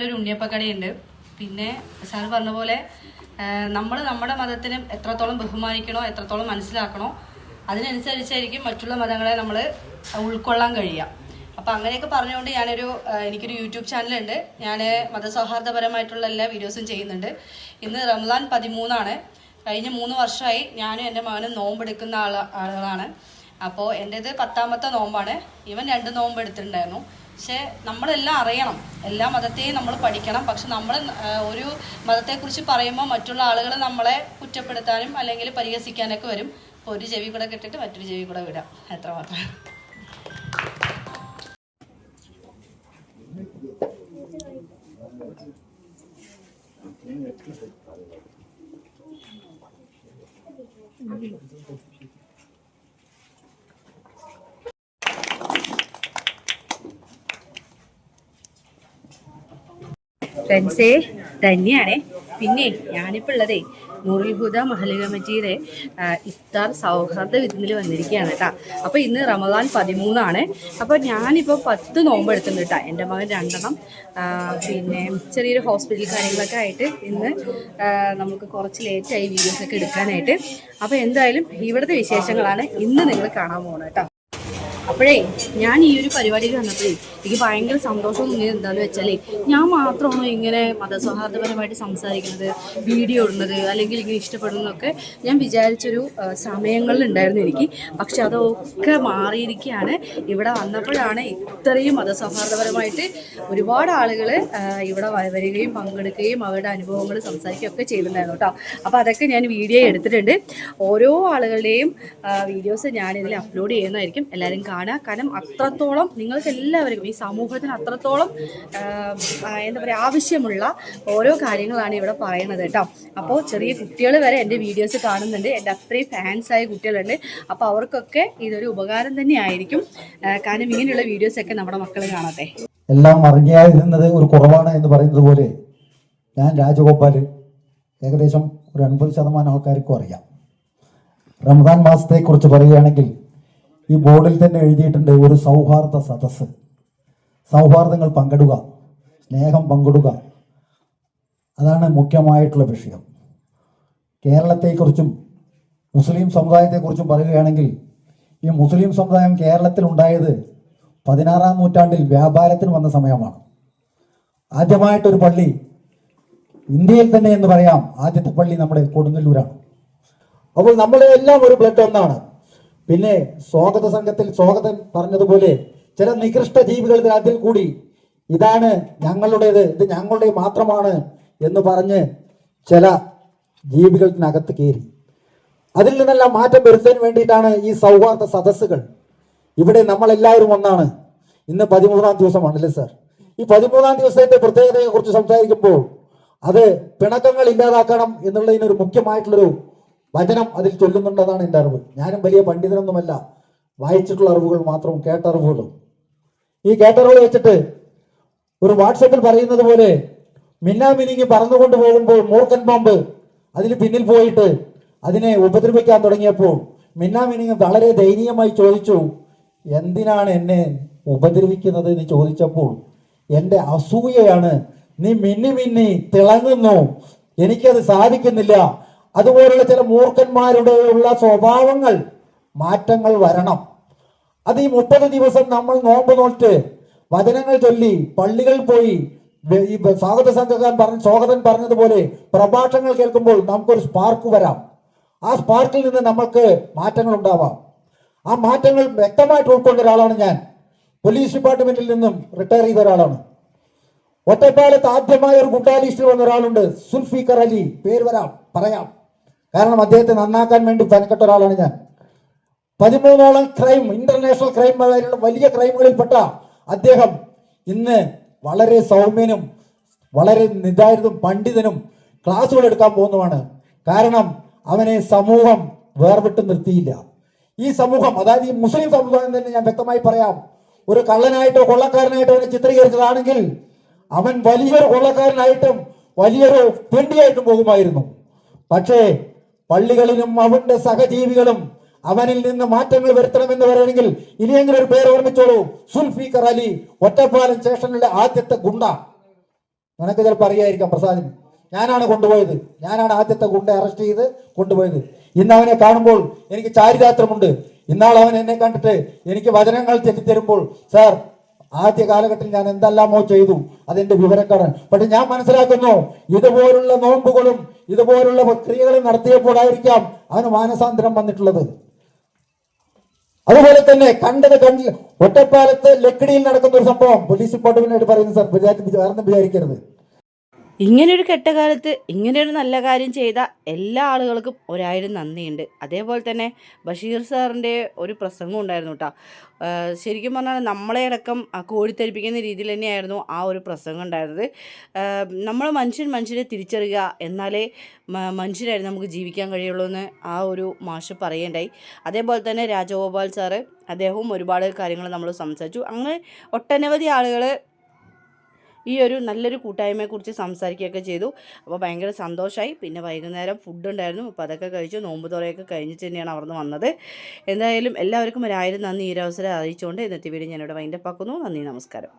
പോലെ ഒരു ഉണ്ണിയപ്പക്കടയുണ്ട്. പിന്നെ സാർ പറഞ്ഞ പോലെ നമ്മൾ നമ്മുടെ മതത്തിനെ എത്രത്തോളം ബഹുമാനിക്കണോ, എത്രത്തോളം മനസ്സിലാക്കണോ, അതിനനുസരിച്ചായിരിക്കും മറ്റുള്ള മതങ്ങളെ നമ്മൾ ഉൾക്കൊള്ളാൻ കഴിയുക. അപ്പോൾ അങ്ങനെയൊക്കെ പറഞ്ഞുകൊണ്ട് എനിക്കൊരു യൂട്യൂബ് ചാനലുണ്ട്. ഞാൻ മതസൗഹാർദ്ദപരമായിട്ടുള്ള എല്ലാ വീഡിയോസും ചെയ്യുന്നുണ്ട്. ഇന്ന് റംസാൻ 13 കഴിഞ്ഞ 3 വർഷമായി ഞാനും എൻ്റെ മകനും നോമ്പെടുക്കുന്ന ആളുകളാണ്. അപ്പോൾ എൻ്റേത് 10ാമത്തെ നോമ്പാണ്. ഇവൻ 2 നോമ്പ് എടുത്തിട്ടുണ്ടായിരുന്നു. പക്ഷേ നമ്മളെല്ലാം അറിയണം, എല്ലാ മതത്തെയും നമ്മൾ പഠിക്കണം. പക്ഷെ നമ്മൾ ഒരു മതത്തെക്കുറിച്ച് പറയുമ്പോൾ മറ്റുള്ള ആളുകൾ നമ്മളെ കുറ്റപ്പെടുത്താനും അല്ലെങ്കിൽ പരിഹസിക്കാനൊക്കെ വരും. അപ്പോൾ ഒരു ചെവി കൂടെ കെട്ടിട്ട് മറ്റൊരു ചെവി കൂടെ വിടാം, എത്രമാത്രം. ഫ്രണ്ട്സേ തന്നെയാണേ. പിന്നെ ഞാനിപ്പോൾ ഉള്ളതേ നൂറുൽ ഹുദ മഹല്ല് കമ്മിറ്റിയുടെ ഇഫ്താർ സൗഹാർദ്ദ വിരുന്നിൽ വന്നിരിക്കുകയാണ് കേട്ടോ. അപ്പോൾ ഇന്ന് റമദാൻ 13. അപ്പോൾ ഞാനിപ്പോൾ 10 നോമ്പ് എടുത്തിട്ടുണ്ട് കേട്ടോ. എൻ്റെ മകൻ 2 പിന്നെ ചെറിയൊരു ഹോസ്പിറ്റൽ കാര്യങ്ങളൊക്കെ ആയിട്ട് ഇന്ന് നമുക്ക് കുറച്ച് ലേറ്റായി വീഡിയോസൊക്കെ എടുക്കാനായിട്ട്. അപ്പോൾ എന്തായാലും ഇവിടുത്തെ വിശേഷങ്ങളാണ് ഇന്ന് നിങ്ങൾ കാണാൻ പോകുന്നത് കേട്ടോ. അപ്പോഴേ ഞാൻ ഈ ഒരു പരിപാടിയിൽ വന്നപ്പോഴേ എനിക്ക് ഭയങ്കര സന്തോഷം തോന്നിയത് എന്താണെന്ന് വെച്ചാലേ, ഞാൻ മാത്രമാണോ ഇങ്ങനെ മതസൗഹാർദ്ദപരമായിട്ട് സംസാരിക്കുന്നത്, വീഡിയോ ഇടുന്നത്, അല്ലെങ്കിൽ ഇങ്ങനെ ഇഷ്ടപ്പെടുന്നതൊക്കെ ഞാൻ വിചാരിച്ചൊരു സമയങ്ങളിലുണ്ടായിരുന്നു എനിക്ക്. പക്ഷെ അതൊക്കെ മാറിയിരിക്കുകയാണ്. ഇവിടെ വന്നപ്പോഴാണ് ഇത്രയും മതസൗഹാർദ്ദപരമായിട്ട് ഒരുപാട് ആളുകൾ ഇവിടെ വരികയും പങ്കെടുക്കുകയും അവരുടെ അനുഭവങ്ങൾ സംസാരിക്കുകയൊക്കെ ചെയ്തിട്ടുണ്ടായിരുന്നു കേട്ടോ. അപ്പോൾ അതൊക്കെ ഞാൻ വീഡിയോ എടുത്തിട്ടുണ്ട്. ഓരോ ആളുകളുടെയും വീഡിയോസ് ഞാനിതിൽ അപ്ലോഡ് ചെയ്യുന്നതായിരിക്കും. എല്ലാവരും കാണുക. കാരണം അത്രത്തോളം നിങ്ങൾക്ക് എല്ലാവർക്കും ഈ സമൂഹത്തിന് അത്രത്തോളം എന്താ പറയുക ആവശ്യമുള്ള ഓരോ കാര്യങ്ങളാണ് ഇവിടെ പറയണത് കേട്ടോ. അപ്പോൾ ചെറിയ കുട്ടികൾ വരെ എൻ്റെ വീഡിയോസ് കാണുന്നുണ്ട്. എൻ്റെ അത്രയും ഫാൻസായ കുട്ടികളുണ്ട്. അപ്പോൾ അവർക്കൊക്കെ ഇതൊരു ഉപകാരം തന്നെ ആയിരിക്കും. കാരണം ഇങ്ങനെയുള്ള വീഡിയോസൊക്കെ നമ്മുടെ മക്കൾ കാണട്ടെ. എല്ലാം അറിഞ്ഞായിരുന്നത് ഒരു കുറവാണ് എന്ന് പറയുന്നത് പോലെ ഞാൻ രാജഗോപാൽ ഏകദേശം ഒരു 80% ആൾക്കാർക്കും അറിയാം. റമദാൻ മാസത്തെക്കുറിച്ച് പറയുകയാണെങ്കിൽ ഈ ബോർഡിൽ തന്നെ എഴുതിയിട്ടുണ്ട്, ഒരു സൗഹാർദ്ദ സദസ്സ്. സൗഹാർദ്ദങ്ങൾ പങ്കിടുക, സ്നേഹം പങ്കിടുക, അതാണ് മുഖ്യമായിട്ടുള്ള വിഷയം. കേരളത്തെക്കുറിച്ചും മുസ്ലിം സമുദായത്തെക്കുറിച്ചും പറയുകയാണെങ്കിൽ ഈ മുസ്ലിം സമുദായം കേരളത്തിലുണ്ടായത് 16ാം നൂറ്റാണ്ടിൽ വ്യാപാരത്തിന് വന്ന സമയമാണ്. ആദ്യമായിട്ടൊരു പള്ളി ഇന്ത്യയിൽ തന്നെ എന്ന് പറയാം, ആദ്യത്തെ പള്ളി നമ്മുടെ കൊടുങ്ങല്ലൂരാണ്. അപ്പോൾ നമ്മളെ എല്ലാം ഒരു ബ്ലഡ് ഒന്നാണ്. പിന്നെ സ്വാഗത സംഘത്തിൽ സ്വാഗതം പറഞ്ഞതുപോലെ ചില നികൃഷ്ട ജീവികൾ അതിൽ കൂടി ഇതാണ് ഞങ്ങളുടേത്, ഇത് ഞങ്ങളുടെ മാത്രമാണ് എന്ന് പറഞ്ഞ് ചില ജീവികൾക്കകത്ത് കയറി. അതിൽ നിന്നെല്ലാം മാറ്റം വരുത്താൻ വേണ്ടിയിട്ടാണ് ഈ സൗഹാർദ്ദ സദസ്സുകൾ. ഇവിടെ നമ്മളെല്ലാവരും ഒന്നാണ്. ഇന്ന് 13ാം ദിവസമാണല്ലേ സാർ? ഈ 13ാം ദിവസത്തെ പ്രത്യേകതയെ കുറിച്ച് സംസാരിക്കുമ്പോൾ അത് പിണക്കങ്ങൾ ഇല്ലാതാക്കണം എന്നുള്ളതിനൊരു മുഖ്യമായിട്ടുള്ളൊരു വചനം അതിൽ ചൊല്ലുന്നുണ്ടെന്നാണ് എൻ്റെ അറിവ്. ഞാനും വലിയ പണ്ഡിതനൊന്നുമല്ല, വായിച്ചിട്ടുള്ള അറിവുകൾ മാത്രം, കേട്ടറിവുകളും. ഈ കേട്ടറിവുകൾ വെച്ചിട്ട് ഒരു വാട്സപ്പിൽ പറയുന്നത് പോലെ മിന്നാമിനിങ്ങി പറന്നുകൊണ്ട് പോകുമ്പോൾ മൂർഖൻ പാമ്പ് അതിന് പിന്നിൽ പോയിട്ട് അതിനെ ഉപദ്രവിക്കാൻ തുടങ്ങിയപ്പോൾ മിന്നാമിനിങ്ങി വളരെ ദയനീയമായി ചോദിച്ചു, എന്തിനാണ് എന്നെ ഉപദ്രവിക്കുന്നത് എന്ന് ചോദിച്ചപ്പോൾ, എൻ്റെ അസൂയയാണ്, നീ മിന്നി മിന്നി തിളങ്ങുന്നു, എനിക്കത് സാധിക്കുന്നില്ല. അതുപോലുള്ള ചില മൂർഖന്മാരുടെ ഉള്ള സ്വഭാവങ്ങൾ മാറ്റങ്ങൾ വരണം. അത് ഈ 30 ദിവസം നമ്മൾ നോമ്പ് നോറ്റ് വചനങ്ങൾ ചൊല്ലി പള്ളികളിൽ പോയി ഈ സ്വാഗതൻ പറഞ്ഞതുപോലെ പ്രഭാഷണങ്ങൾ കേൾക്കുമ്പോൾ നമുക്കൊരു സ്പാർക്ക് വരാം. ആ സ്പാർക്കിൽ നിന്ന് നമ്മൾക്ക് മാറ്റങ്ങൾ ഉണ്ടാവാം. ആ മാറ്റങ്ങൾ വ്യക്തമായിട്ട് ഉൾക്കൊണ്ട ഒരാളാണ് ഞാൻ. പോലീസ് ഡിപ്പാർട്ട്മെന്റിൽ നിന്നും റിട്ടയർ ചെയ്ത ഒരാളാണ്. ഒറ്റപ്പാലത്ത് ആദ്യമായ ഒരു ഗുണ്ടാ ലിസ്റ്റിൽ വന്ന ഒരാളുണ്ട്, സുൽഫിക്കർ അലി. പേര് പറയാം, കാരണം അദ്ദേഹത്തെ നന്നാക്കാൻ വേണ്ടി പനക്കെട്ട ഒരാളാണ് ഞാൻ. 13ഓളം ക്രൈം, ഇന്റർനാഷണൽ ക്രൈം, വലിയ ക്രൈമുകളിൽപ്പെട്ട അദ്ദേഹം ഇന്ന് വളരെ സൗമ്യനും വളരെ നിതാര്യതും പണ്ഡിതനും ക്ലാസുകൾ എടുക്കാൻ പോകുന്നതാണ്. കാരണം അവനെ സമൂഹം വേർവിട്ട് നിർത്തിയില്ല. ഈ സമൂഹം, അതായത് ഈ മുസ്ലിം സമുദായം തന്നെ ഞാൻ വ്യക്തമായി പറയാം, ഒരു കള്ളനായിട്ടോ കൊള്ളക്കാരനായിട്ടോ അവനെ ചിത്രീകരിച്ചതാണെങ്കിൽ അവൻ വലിയൊരു കൊള്ളക്കാരനായിട്ടും വലിയൊരു തെണ്ടിയായിട്ടും പോകുമായിരുന്നു. പക്ഷേ പള്ളികളിലും അവന്റെ സഹജീവികളും അവനിൽ നിന്ന് മാറ്റങ്ങൾ വരുത്തണമെന്ന് പറയണമെങ്കിൽ ഇനിയെങ്കിലും ഒരു പേര് ഓർമ്മിച്ചോളൂ, സുൽഫിക്കർ അലി, ഒറ്റപ്പാലം സ്റ്റേഷനിലെ ആദ്യത്തെ ഗുണ്ട. നിനക്ക് ചിലപ്പോൾ അറിയായിരിക്കാം പ്രസാദിന്. ഞാനാണ് കൊണ്ടുപോയത്, ഞാനാണ് ആദ്യത്തെ ഗുണ്ടെ അറസ്റ്റ് ചെയ്ത് കൊണ്ടുപോയത്. ഇന്ന് അവനെ കാണുമ്പോൾ എനിക്ക് ചാരിതാർത്ഥ്യമുണ്ട്. ഇന്നാൾ അവൻ എന്നെ കണ്ടിട്ട് എനിക്ക് വചനങ്ങൾ ചെല്ലിത്തരുമ്പോൾ, സാർ ആദ്യ കാലഘട്ടത്തിൽ ഞാൻ എന്തെല്ലാമോ ചെയ്തു, അതെന്റെ വിവരക്കാരാണ്. പക്ഷെ ഞാൻ മനസ്സിലാക്കുന്നു, ഇതുപോലുള്ള നോമ്പുകളും ഇതുപോലുള്ള ക്രിയകളും നടത്തിയപ്പോഴായിരിക്കാം അവന് മാനസാന്തരം വന്നിട്ടുള്ളത്. അതുപോലെ തന്നെ കണ്ടില്ല, ഒറ്റപ്പാലത്ത് ലക്കിടിയിൽ നടക്കുന്ന ഒരു സംഭവം പോലീസ് ഡിപ്പാർട്ട്മെന്റായിട്ട് പറയുന്നു സാർ, വേറൊന്നും വിചാരിക്കരുത്. ഇങ്ങനൊരു കെട്ടകാലത്ത് ഇങ്ങനെയൊരു നല്ല കാര്യം ചെയ്ത എല്ലാ ആളുകൾക്കും 1000 നന്ദിയുണ്ട്. അതേപോലെ തന്നെ ബഷീർ സാറിൻ്റെ ഒരു പ്രസംഗം ഉണ്ടായിരുന്നു കേട്ടോ. ശരിക്കും പറഞ്ഞാൽ നമ്മളെ അടക്കം കോരിത്തരിപ്പിക്കുന്ന രീതിയിൽ തന്നെയായിരുന്നു ആ ഒരു പ്രസംഗം ഉണ്ടായിരുന്നത്. നമ്മൾ മനുഷ്യനെ തിരിച്ചറിയുക, എന്നാലേ മനുഷ്യരായിരുന്നു നമുക്ക് ജീവിക്കാൻ കഴിയുള്ളൂ എന്ന് ആ ഒരു മാഷ് പറയേണ്ടായി. അതേപോലെ തന്നെ രാജഗോപാൽ സാറ്, അദ്ദേഹവും ഒരുപാട് കാര്യങ്ങൾ നമ്മൾ സംസാരിച്ചു. അങ്ങനെ ഒട്ടനവധി ആളുകൾ ഈ ഒരു നല്ലൊരു കൂട്ടായ്മയെക്കുറിച്ച് സംസാരിക്കുകയൊക്കെ ചെയ്തു. അപ്പോൾ ഭയങ്കര സന്തോഷമായി. പിന്നെ വൈകുന്നേരം ഫുഡ് ഉണ്ടായിരുന്നു, അപ്പോൾ അതൊക്കെ കഴിച്ചു. നോമ്പ് തുറയൊക്കെ കഴിഞ്ഞിട്ട് തന്നെയാണ് അവിടെ നിന്ന് വന്നത്. എന്തായാലും എല്ലാവർക്കും 1000 നന്ദി ഈ ഒരു അവസരം അറിയിച്ചുകൊണ്ട് ഇന്നത്തെ വീഡിയോ ഞാനിവിടെ വൈൻഡപ്പ് ആക്കുന്നു. നന്ദി, നമസ്കാരം.